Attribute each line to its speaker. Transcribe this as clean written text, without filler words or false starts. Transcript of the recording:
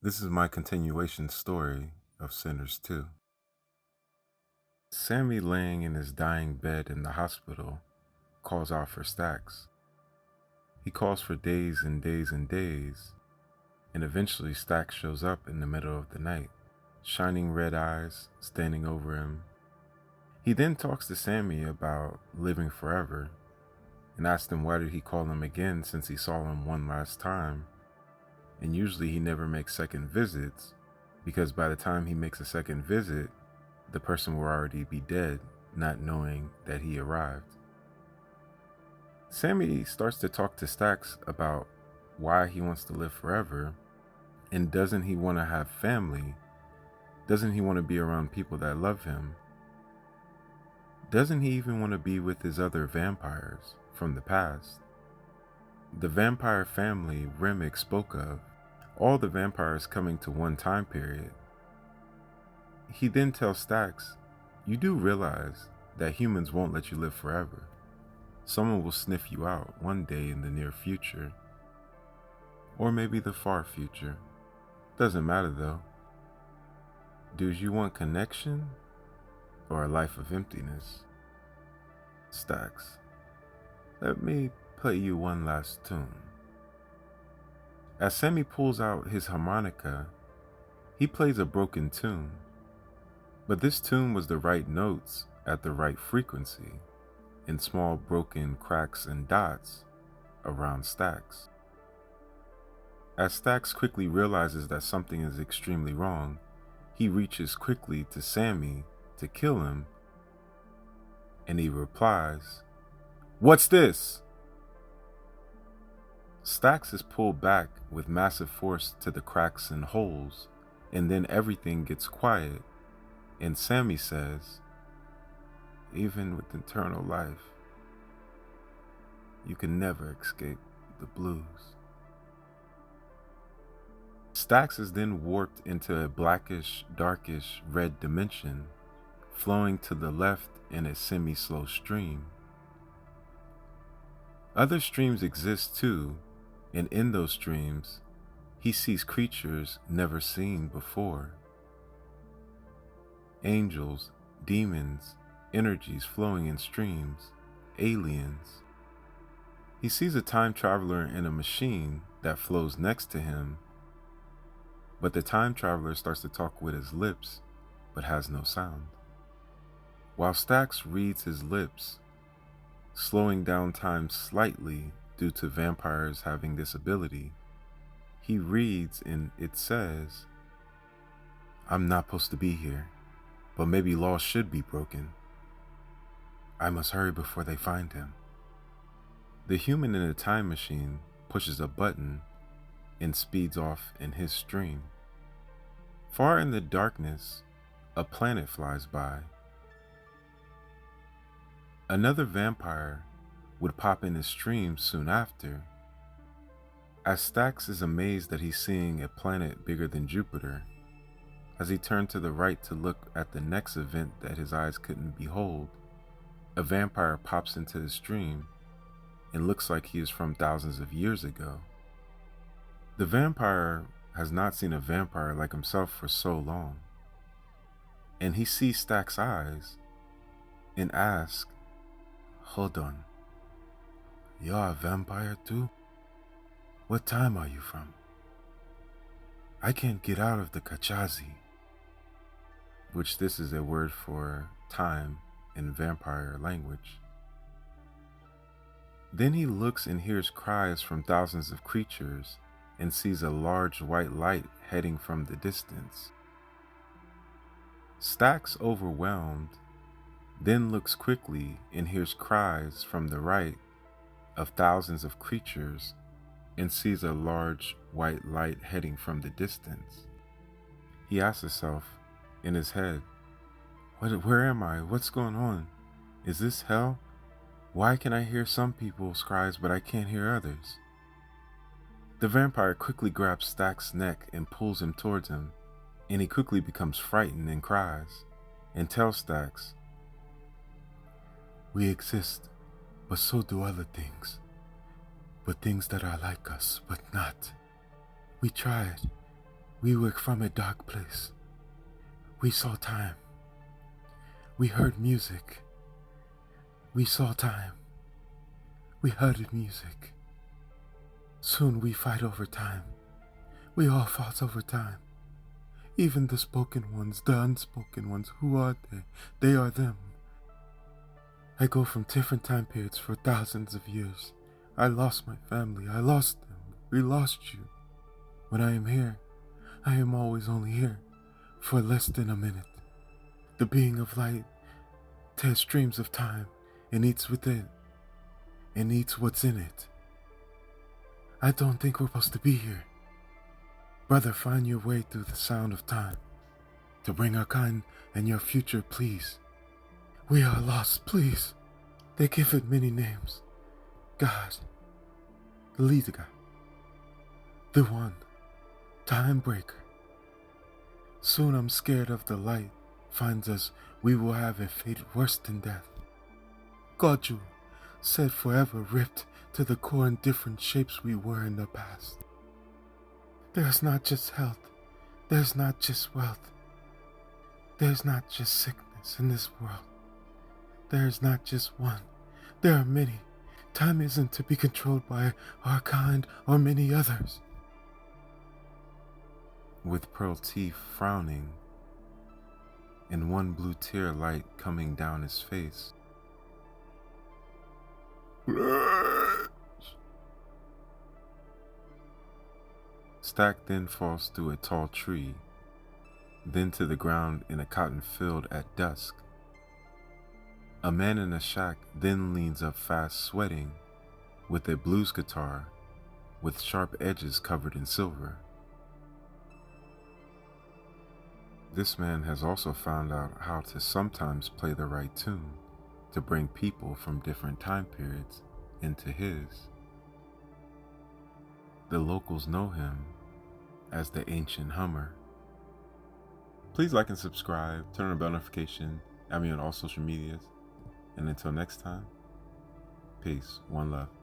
Speaker 1: This is my continuation story of Sinners 2. Sammy, laying in his dying bed in the hospital, calls out for Stax. He calls for days and days and days, and eventually Stax shows up in the middle of the night, shining red eyes standing over him. He then talks to Sammy about living forever and asks him why did he call him again since he saw him one last time, and usually he never makes second visits because by the time he makes a second visit, the person will already be dead, not knowing that he arrived. Sammy starts to talk to Stax about why he wants to live forever, and doesn't he want to have family? Doesn't he want to be around people that love him? Doesn't he even want to be with his other vampires from the past? The vampire family Remick spoke of, all the vampires coming to one time period. He then tells Stax, you do realize that humans won't let you live forever. Someone will sniff you out one day in the near future. Or maybe the far future. Doesn't matter though. Do you want connection or a life of emptiness? Stax, let me play you one last tune. As Sammy pulls out his harmonica, he plays a broken tune. But this tune was the right notes at the right frequency, in small broken cracks and dots around Stax. As Stax quickly realizes that something is extremely wrong, he reaches quickly to Sammy to kill him, and he replies, "What's this?" Stax is pulled back with massive force to the cracks and holes, and then everything gets quiet, and Sammy says, "Even with eternal life, you can never escape the blues." Stax is then warped into a blackish, darkish red dimension, flowing to the left in a semi-slow stream. Other streams exist too, and in those streams, he sees creatures never seen before. Angels, demons, energies flowing in streams, aliens. He sees a time traveler in a machine that flows next to him, but the time traveler starts to talk with his lips, but has no sound. While Stax reads his lips, slowing down time slightly due to vampires having this ability, he reads and it says, "I'm not supposed to be here, but maybe laws should be broken. I must hurry before they find him." The human in the time machine pushes a button and speeds off in his stream. Far in the darkness, a planet flies by. Another vampire would pop in his stream soon after. As Stax is amazed that he's seeing a planet bigger than Jupiter, as he turned to the right to look at the next event that his eyes couldn't behold, a vampire pops into his stream and looks like he is from thousands of years ago. The vampire has not seen a vampire like himself for so long, and he sees Stax's eyes and asks, "Hold on, you're a vampire too? What time are you from? I can't get out of the Kachazi," which this is a word for time in vampire language. Then he looks and hears cries from thousands of creatures and sees a large white light heading from the distance. Stax, overwhelmed, then looks quickly and hears cries from the right of thousands of creatures and sees a large white light heading from the distance. He asks himself in his head, where am I? What's going on? Is this hell? Why can I hear some people's cries but I can't hear others? The vampire quickly grabs Stax's neck and pulls him towards him, and he quickly becomes frightened and cries, and tells Stax, "We exist, but so do other things. But things that are like us, but not. We tried. We were from a dark place. We saw time. We heard music. We saw time. We heard music. Soon we fight over time. We all fought over time. Even the spoken ones, the unspoken ones, who are they? They are them. I go from different time periods for thousands of years. I lost my family. I lost them. We lost you. When I am here, I am always only here for less than a minute. The being of light tears streams of time and eats within and eats what's in it. I don't think we're supposed to be here. Brother, find your way through the sound of time to bring our kind and your future, please. We are lost, please. They give it many names. God, the leader God, the one, time breaker. Soon I'm scared of the light finds us, we will have a fate worse than death. God, you said forever ripped to the core in different shapes we were in the past. There's not just health, there's not just wealth, there's not just sickness in this world. There's not just one, there are many. Time isn't to be controlled by our kind or many others. With pearl teeth frowning and one blue tear light coming down his face. Stack then falls through a tall tree, then to the ground in a cotton field at dusk. A man in a shack then leans up fast sweating with a blues guitar with sharp edges covered in silver. This man has also found out how to sometimes play the right tune to bring people from different time periods into his. The locals know him as the Ancient Hummer. Please like and subscribe, turn on the bell notification, add me on all social medias, and until next time, peace, one love.